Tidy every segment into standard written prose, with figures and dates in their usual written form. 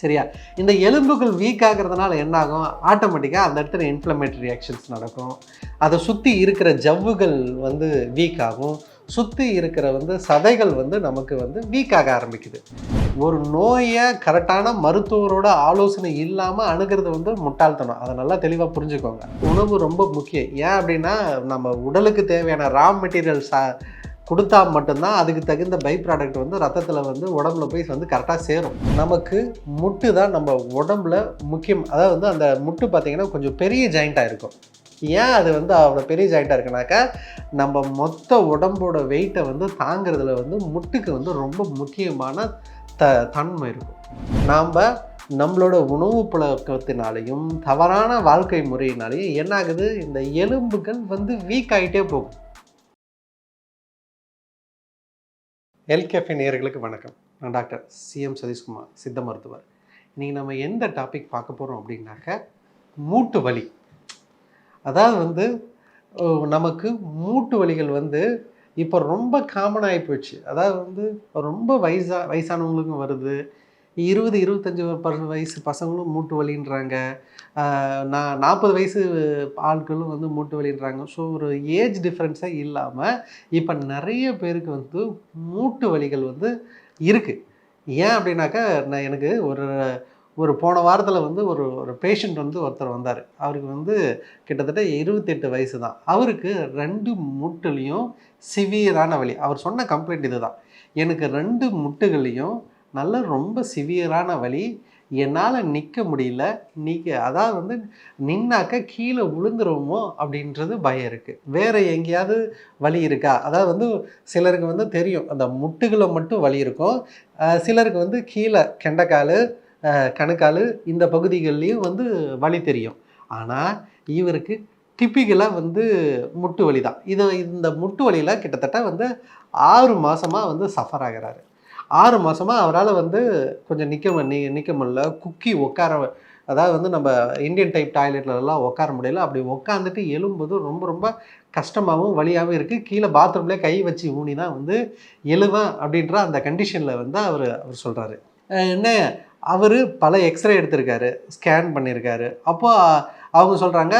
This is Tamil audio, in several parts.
சரியா? இந்த எலும்புகள் வீக் ஆகிறதுனால என்ன ஆகும்? ஆட்டோமேட்டிக்காக அந்த இடத்துல இன்ஃப்ளமேட்டரி ரியாக்ஷன்ஸ் நடக்கும். அதை சுற்றி இருக்கிற ஜவ்வுகள் வீக் ஆகும். சுற்றி இருக்கிற சதைகள் நமக்கு வீக் ஆக ஆரம்பிக்குது. ஒரு நோயை கரெக்டான மருத்துவரோட ஆலோசனை இல்லாமல் அணுகிறது முட்டாள்தனம். அதை நல்லா தெளிவாக புரிஞ்சுக்கோங்க. உணவு ரொம்ப முக்கியம். ஏன் அப்படின்னா நம்ம உடலுக்கு தேவையான ரா மெட்டீரியல்ஸ் கொடுத்தா மட்டும்தான் அதுக்கு தகுந்த பை ப்ராடக்ட் ரத்தத்தில் உடம்புல போய் கரெக்டாக சேரும். நமக்கு முட்டு தான் நம்ம உடம்புல முக்கியம். அதாவது அந்த முட்டு பார்த்திங்கன்னா கொஞ்சம் பெரிய ஜாயிண்ட்டாக இருக்கும். ஏன் அது அவ்வளோ பெரிய ஜாயிண்ட்டாக இருக்குனாக்கா நம்ம மொத்த உடம்போட வெயிட்டை தாங்கிறதுல முட்டுக்கு ரொம்ப முக்கியமான தன்மை இருக்கும். நாம் நம்மளோட உணவு பழக்கத்தினாலையும் தவறான வாழ்க்கை முறையினாலையும் என்ன ஆகுது? இந்த எலும்புகள் வீக் ஆகிட்டே போகும். எல்கேஃபே நேயர்களுக்கு வணக்கம். நான் டாக்டர் சிஎம் சதீஷ்குமார், சித்த மருத்துவர். இன்றைக்கி நம்ம எந்த டாபிக் பார்க்க போகிறோம் அப்படின்னாக்க மூட்டு வலி. அதாவது நமக்கு மூட்டு வலிகள் இப்போ ரொம்ப காமன் ஆகி போயிடுச்சு. அதாவது ரொம்ப வயசானவங்களுக்கும் வருது. 20-25 வயசு பசங்களும் மூட்டு வலின்றாங்க. 40 வயசு ஆட்களும் மூட்டு வலின்றாங்க. ஸோ ஒரு ஏஜ் டிஃப்ரென்ஸே இல்லாமல் இப்போ நிறைய பேருக்கு மூட்டு வலிகள் இருக்குது. ஏன் அப்படின்னாக்கா எனக்கு ஒரு போன வாரத்தில் ஒரு பேஷண்ட் ஒருத்தர் வந்தார். அவருக்கு கிட்டத்தட்ட 28 வயசு தான். அவருக்கு 2 மூட்டுலேயும் சிவியரான வலி. அவர் சொன்ன கம்ப்ளைண்ட் இது தான். எனக்கு 2 முட்டுகள்லையும் ரொம்ப சிவியரான வலி, என்னால் நிற்க முடியல. அதாவது நின்னாக்க கீழே விழுந்துருவோமோ அப்படின்றது பயம் இருக்குது. வேறு எங்கேயாவது வலி இருக்கா? அதாவது சிலருக்கு தெரியும் அந்த முட்டுகளை மட்டும் வலி இருக்கும். சிலருக்கு கீழே கெண்டைக்கால், கணுக்கால் இந்த பகுதிகள்லேயும் வலி தெரியும். ஆனால் இவருக்கு டிப்பிக்கலாக முட்டு வலி தான். இந்த முட்டு வலியில் கிட்டத்தட்ட 6 மாதமாக சஃபர் ஆகிறாரு. 6 மாதமாக அவரால் கொஞ்சம் நிற்க முடியல. குக்கி உட்கார, அதாவது நம்ம இந்தியன் டைப் டாய்லெட்லலாம் உட்கார முடியல. அப்படி உட்காந்துட்டு எழும்போது ரொம்ப ரொம்ப கஷ்டமாகவும் வலியாகவும் இருக்குது. கீழே பாத்ரூம்லேயே கை வச்சு ஊனி தான் எழுவேன் அப்படின்ற அந்த கண்டிஷனில் அவர் சொல்கிறாரு. என்ன, அவர் பல எக்ஸ்ரே எடுத்திருக்காரு, ஸ்கேன் பண்ணியிருக்காரு. அப்போ அவங்க சொல்கிறாங்க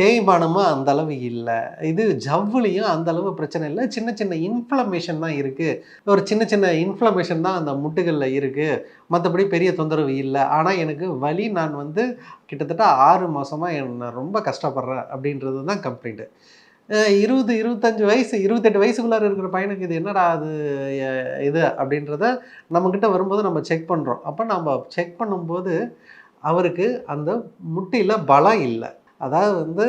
தேய்மானமும் அந்தளவு இல்லை, இது ஜவ்வுலையும் அந்தளவு பிரச்சனை இல்லை, சின்ன சின்ன இன்ஃப்ளமேஷன் தான் இருக்குது, ஒரு சின்ன சின்ன இன்ஃப்ளமேஷன் தான் அந்த முட்டுகளில் இருக்குது, மற்றபடி பெரிய தொந்தரவு இல்லை. ஆனால் எனக்கு வலி, நான் கிட்டத்தட்ட 6 மாதமாக என்ன ரொம்ப கஷ்டப்படுறேன் அப்படின்றது தான் கம்ப்ளைண்ட்டு. 20-25 வயசு 28 வயசுக்குள்ளார இருக்கிற பையனுக்கு இது என்னடா அது இது அப்படின்றத நம்மக்கிட்ட வரும்போது நம்ம செக் பண்ணுறோம். அப்போ நம்ம செக் பண்ணும்போது அவருக்கு அந்த முட்டியில் பலம் இல்லை. அதாவது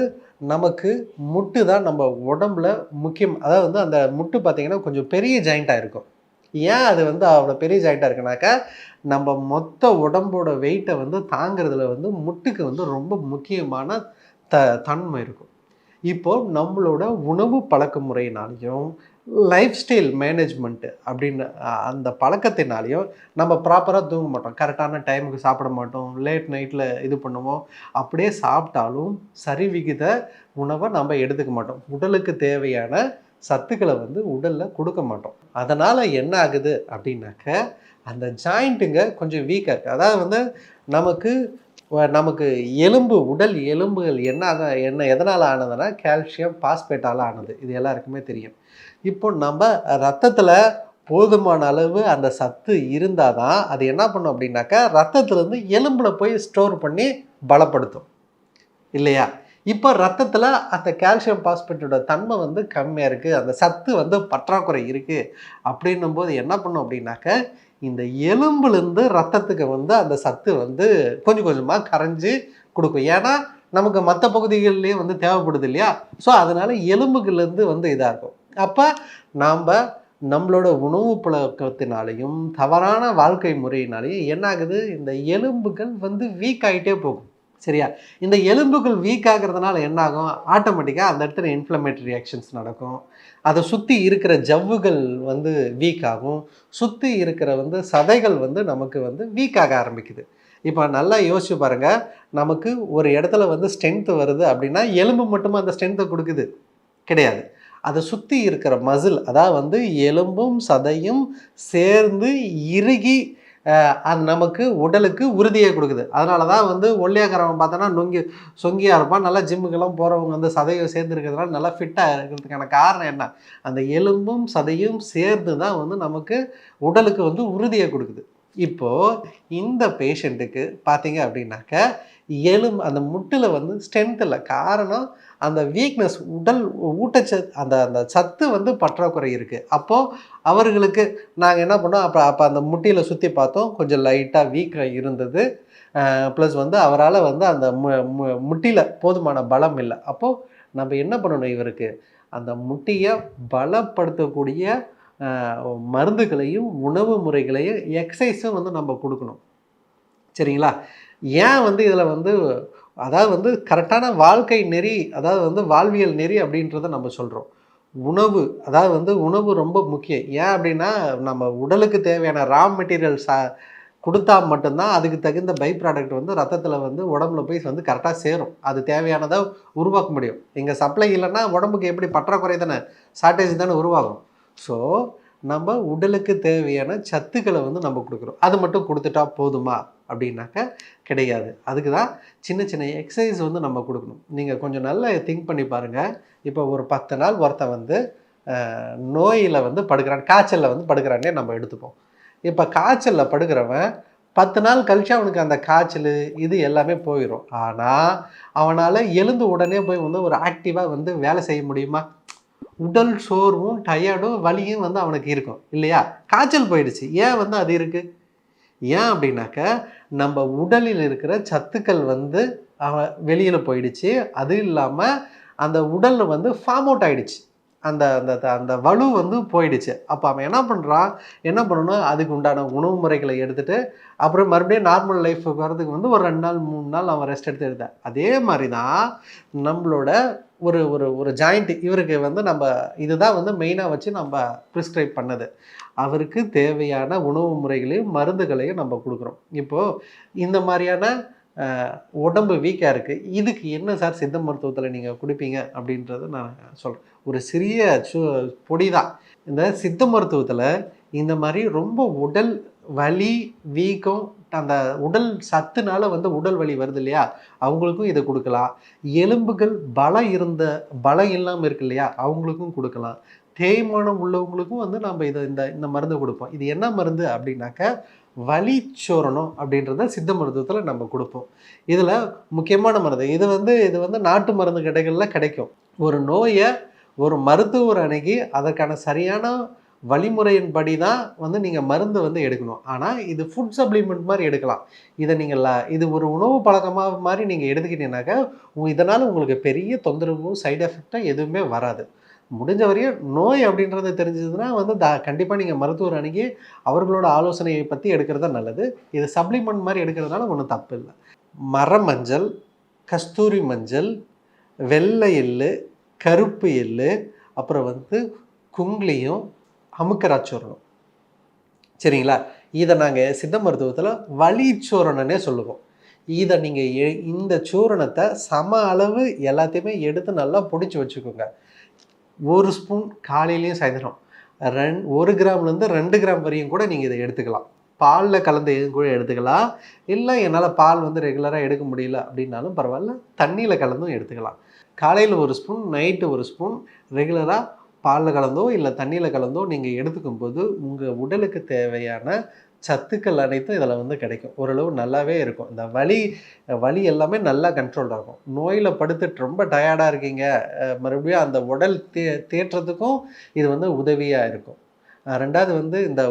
நமக்கு முட்டு தான் நம்ம உடம்புல முக்கியம். அதாவது அந்த முட்டு பார்த்திங்கன்னா கொஞ்சம் பெரிய ஜாயிண்ட்டாக இருக்கும். ஏன் அது அவ்வளோ பெரிய ஜாயிண்ட்டாக இருக்குனாக்கா நம்ம மொத்த உடம்போட வெயிட்டை தாங்கிறதுல முட்டுக்கு ரொம்ப முக்கியமான தன்மை இருக்கும். இப்போது நம்மளோட உணவு பழக்க முறையினாலையும் லைஃப் ஸ்டைல் மேனேஜ்மெண்ட்டு அப்படின்னு அந்த பழக்கத்தினாலையும் நம்ம ப்ராப்பராக தூங்க மாட்டோம், கரெக்டான டைமுக்கு சாப்பிட மாட்டோம், லேட் நைட்டில் இது பண்ணுவோம். அப்படியே சாப்பிட்டாலும் சரிவிகித உணவை நம்ம எடுத்துக்க மாட்டோம். உடலுக்கு தேவையான சத்துக்களை உடலில் கொடுக்க மாட்டோம். அதனால் என்ன ஆகுது அப்படின்னாக்க அந்த ஜாயிண்ட்டுங்க கொஞ்சம் வீக்காக இருக்குது. அதாவது நமக்கு உடல் எலும்புகள் என்ன எதனால் ஆனதுன்னா கால்சியம் பாஸ்பேட்டால் ஆனது. இது எல்லாருக்குமே தெரியும். இப்போ நம்ம ரத்தத்தில் போதுமான அளவு அந்த சத்து இருந்தால் தான் அது என்ன பண்ணும் அப்படின்னாக்கா ரத்தத்துலேருந்து எலும்பில் போய் ஸ்டோர் பண்ணி பலப்படுத்தும், இல்லையா? இப்போ ரத்தத்தில் அந்த கால்சியம் பாஸ்பேட்டோட தன்மை கம்மியாக இருக்குது, அந்த சத்து பற்றாக்குறை இருக்குது. அப்படின்னும் போது என்ன பண்ணும் அப்படின்னாக்க இந்த எலும்புலேருந்து ரத்தத்துக்கு அந்த சத்து கொஞ்சம் கொஞ்சமாக கரைஞ்சி கொடுக்கும். ஏன்னா நமக்கு மற்ற பகுதிகள்லேயும் தேவைப்படுது இல்லையா? ஸோ அதனால் எலும்புகள்லேருந்து இதாக இருக்கும். அப்போ நாம் நம்மளோட உணவு பழக்கத்தினாலையும் தவறான வாழ்க்கை முறையினாலையும் என்ன ஆகுது? இந்த எலும்புகள் வீக் ஆகிட்டே போகும். சரியா? இந்த எலும்புகள் வீக் ஆகிறதுனால என்ன ஆகும்? ஆட்டோமேட்டிக்காக அந்த இடத்துல இன்ஃப்ளமேட்டரி ரியாக்ஷன்ஸ் நடக்கும். அதை சுற்றி இருக்கிற ஜவ்வுகள் வீக் ஆகும். சுற்றி இருக்கிற சதைகள் நமக்கு வீக் ஆக ஆரம்பிக்குது. இப்போ நல்லா யோசிச்சு பாருங்கள். நமக்கு ஒரு இடத்துல ஸ்ட்ரென்த்து வருது அப்படின்னா எலும்பு மட்டுமா அந்த ஸ்ட்ரென்த்தை கொடுக்குது? கிடையாது. அதை சுற்றி இருக்கிற மசில், அதாவது எலும்பும் சதையும் சேர்ந்து இறுகி அது நமக்கு உடலுக்கு உறுதியை கொடுக்குது. அதனால தான் வந்து ஒல்லியாக்கிறவன் பார்த்தோன்னா சொங்கியாக இருப்பான். நல்லா ஜிம்முக்கெல்லாம் போகிறவங்க வந்து சதையும் சேர்ந்து இருக்கிறதுனால நல்லா ஃபிட்டாக இருக்கிறதுக்கான காரணம் என்ன? அந்த எலும்பும் சதையும் சேர்ந்து தான் வந்து நமக்கு உடலுக்கு வந்து உறுதியை கொடுக்குது. இப்போது இந்த பேஷண்ட்டுக்கு பார்த்தீங்க அப்படின்னாக்க அந்த முட்டில் வந்து ஸ்ட்ரென்த் இல்லை. காரணம் அந்த வீக்னஸ், உடல் ஊட்டச்சத்து, அந்த அந்த சத்து வந்து பற்றாக்குறை இருக்குது. அப்போது அவர்களுக்கு நாங்கள் என்ன பண்ணோம், அப்போ அந்த முட்டியில் சுற்றி பார்த்தோம். கொஞ்சம் லைட்டாக வீக்காக இருந்தது. ப்ளஸ் வந்து அவரால் வந்து அந்த முட்டியில் போதுமான பலம் இல்லை. அப்போது நம்ம என்ன பண்ணணும், இவருக்கு அந்த முட்டியை பலப்படுத்தக்கூடிய மருந்துகளையும் உணவு முறைகளையும் எக்ஸசைஸும் வந்து நம்ம கொடுக்கணும். சரிங்களா? ஏன் வந்து இதில் வந்து அதாவது வந்து கரெக்டான வாழ்க்கை நெறி, அதாவது வந்து வாழ்வியல் நெறி அப்படின்றத நம்ம சொல்கிறோம். உணவு, அதாவது வந்து உணவு ரொம்ப முக்கியம். ஏன் அப்படின்னா நம்ம உடலுக்கு தேவையான ரா மெட்டீரியல்ஸ் கொடுத்தா மட்டும்தான் அதுக்கு தகுந்த பை ப்ராடக்ட் வந்து ரத்தத்தில் வந்து உடம்புல போய் வந்து கரெக்டாக சேரும். அது தேவையானதை உருவாக்க முடியும். எங்கள் சப்ளை இல்லைன்னா உடம்புக்கு எப்படி பற்றாக்குறை தானே, ஷார்ட்டேஜ் தானே உருவாகும். ஸோ நம்ம உடலுக்கு தேவையான சத்துக்களை வந்து நம்ம கொடுக்குறோம். அது மட்டும் கொடுத்துட்டா போதுமா அப்படின்னாக்க கிடையாது. அதுக்கு தான் சின்ன சின்ன எக்ஸசைஸ் வந்து நம்ம கொடுக்கணும். நீங்கள் கொஞ்சம் நல்லா திங்க் பண்ணி பாருங்கள். இப்போ ஒரு 10 நாள் ஒருத்தன் வந்து நோயில் வந்து படுக்கிறான், காய்ச்சலில் வந்து படுக்கிறானே நம்ம எடுத்துப்போம். இப்போ காய்ச்சலில் படுக்கிறவன் 10 நாள் கழிச்சு அவனுக்கு அந்த காய்ச்சல் இது எல்லாமே போயிடும். ஆனால் அவனால் எழுந்து உடனே போய் வந்து ஒரு ஆக்டிவாக வந்து வேலை செய்ய முடியுமா? உடல் சோர்வும் டயர்டும் வலியும் வந்து அவனுக்கு இருக்கும் இல்லையா? காய்ச்சல் போயிடுச்சு. ஏன் வந்து அது இருக்குது? ஏன் அப்படின்னாக்க நம்ம உடலில் இருக்கிற சத்துக்கள் வந்து வெளியில் போயிடுச்சு. அது இல்லாமல் அந்த உடல் வந்து ஃபார்ம் அவுட் ஆகிடுச்சு. அந்த அந்த அந்த வலு வந்து போயிடுச்சு. அப்போ அவன் என்ன பண்ணுறான், என்ன பண்ணணும், அதுக்கு உண்டான உணவு முறைகளை எடுத்துகிட்டு அப்புறம் மறுபடியும் நார்மல் லைஃபுக்கு வரதுக்கு வந்து ஒரு 2 நாள் 3 நாள் அவன் ரெஸ்ட் எடுத்துக்கிட்டான். அதே மாதிரி தான் நம்மளோட ஒரு ஒரு ஒரு ஜாயிண்ட், இவருக்கு வந்து நம்ம இதுதான் வந்து மெயினாக வச்சு நம்ம ப்ரிஸ்கிரைப் பண்ணது. அவருக்கு தேவையான உணவு முறைகளையும் மருந்துகளையும் நம்ம கொடுக்குறோம். இப்போது இந்த மாதிரியான உடம்பு வீக்காக இருக்குது, இதுக்கு என்ன சார் சித்த மருத்துவத்தில் நீங்கள் கொடுப்பீங்க அப்படின்றத நான் சொல்கிறேன். ஒரு சிறிய பொடி தான். இந்த சித்த மருத்துவத்தில் இந்த மாதிரி ரொம்ப உடல் வலி, வீக்கம், அந்த உடல் சத்துனால வந்து உடல் வலி வருது இல்லையா, அவங்களுக்கும் இதை கொடுக்கலாம். எலும்புகள் பலம் இல்லாமல் இருக்கு இல்லையா, அவங்களுக்கும் கொடுக்கலாம். தேய்மானம் உள்ளவங்களுக்கும் வந்து நம்ம இதை இந்த மருந்து கொடுப்போம். இது என்ன மருந்து அப்படின்னாக்க வலிச்சோரணம் அப்படின்றத சித்த மருத்துவத்தில் நம்ம கொடுப்போம். இதில் முக்கியமான மருந்து இது வந்து நாட்டு மருந்து கடைகளில் கிடைக்கும். ஒரு நோயை ஒரு மருத்துவர் அணுகி அதற்கான சரியான வழிமுறையின்படி தான் வந்து நீங்கள் மருந்து வந்து எடுக்கணும். ஆனால் இது ஃபுட் சப்ளிமெண்ட் மாதிரி எடுக்கலாம். இதை நீங்கள் இது ஒரு உணவு பழக்கமாக மாதிரி நீங்கள் எடுத்துக்கிட்டீங்கன்னாக்கா இதனால் உங்களுக்கு பெரிய தொந்தரவும் சைடு எஃபெக்டாக எதுவுமே வராது. முடிஞ்ச வரையும் நோய் அப்படின்றது தெரிஞ்சதுன்னா வந்து கண்டிப்பாக நீங்கள் மருத்துவர் அணுகி அவர்களோட ஆலோசனையை பற்றி எடுக்கிறது தான் நல்லது. இது சப்ளிமெண்ட் மாதிரி எடுக்கிறதுனால ஒன்றும் தப்பு இல்லை. மரமஞ்சள், கஸ்தூரி மஞ்சள், வெள்ளை எள்ளு, கருப்பு எள்ளு, அப்புறம் வந்து குங்குலியும், அமுக்கராச்சூரணம், சரிங்களா? இதை நாங்கள் சித்த மருத்துவத்தில் வலிச்சூரணனே சொல்லுவோம். இதை நீங்கள் இந்த சூரணத்தை சம அளவு எல்லாத்தையுமே எடுத்து நல்லா பிடிச்சி வச்சுக்கோங்க. 1 ஸ்பூன் காலையிலையும் சாயந்தரம் 1 கிராம்லேருந்து 2 கிராம் வரையும் கூட நீங்கள் இதை எடுத்துக்கலாம். பாலில் கலந்து எதுவும் கூட எடுத்துக்கலாம். இல்லை என்னால் பால் வந்து ரெகுலராக எடுக்க முடியல அப்படின்னாலும் பரவாயில்ல, தண்ணியில் கலந்தும் எடுத்துக்கலாம். காலையில் 1 ஸ்பூன், நைட்டு 1 ஸ்பூன், ரெகுலராக பாலில் கலந்தோ இல்லை தண்ணியில் கலந்தோ நீங்கள் எடுத்துக்கும் போது உங்கள் உடலுக்கு தேவையான சத்துக்கள் அனைத்தும் இதில் வந்து கிடைக்கும். ஓரளவு நல்லாவே இருக்கும். இந்த வலி எல்லாமே நல்லா கண்ட்ரோல் ஆகும். நோயில் படுத்துட்டு ரொம்ப டயர்டாக இருக்கீங்க, மறுபடியும் அந்த உடல் தேற்றத்துக்கும் இது வந்து உதவியாக இருக்கும். 2வது வந்து இந்த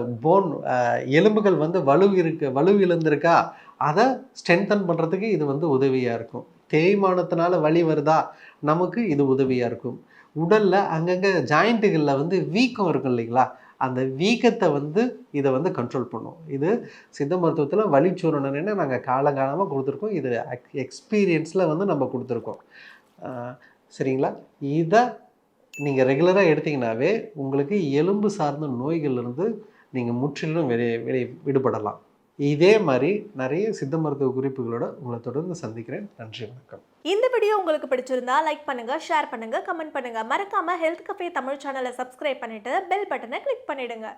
எலும்புகள் வந்து வலு இழந்திருக்கா, அதை ஸ்ட்ரென்தன் பண்ணுறதுக்கு இது வந்து உதவியாக இருக்கும். தேய்மானத்தினால வலி வருதா, நமக்கு இது உதவியாக இருக்கும். உடலில் அங்கங்கே ஜாயிண்ட்டுகளில் வந்து வீக்கம் இருக்கும் இல்லைங்களா, அந்த வீக்கத்தை வந்து இதை வந்து கண்ட்ரோல் பண்ணும். இது சித்த மருத்துவத்தில் வலிச்சூரணன்னு நாங்கள் காலங்காலமாக கொடுத்துருக்கோம். இது எக்ஸ்பீரியன்ஸில் வந்து நம்ம கொடுத்துருக்கோம். சரிங்களா? இதை நீங்கள் ரெகுலராக எடுத்திங்கனாவே உங்களுக்கு எலும்பு சார்ந்த நோய்கள்லேருந்து நீங்கள் முற்றிலும் விடுபடலாம். இதே மாதிரி நிறைய சித்த மருத்துவ குறிப்புகளோட உங்களை தொடர்ந்து சந்திக்கிறேன். நன்றி, வணக்கம். இந்த வீடியோ உங்களுக்கு பிடிச்சிருந்தா லைக் பண்ணுங்க, ஷேர் பண்ணுங்க, கமெண்ட் பண்ணுங்க. மறக்காம ஹெல்த் கஃபே தமிழ் சேனலை சப்ஸ்கிரைப் பண்ணிட்டு பெல் பட்டனை கிளிக் பண்ணிடுங்க.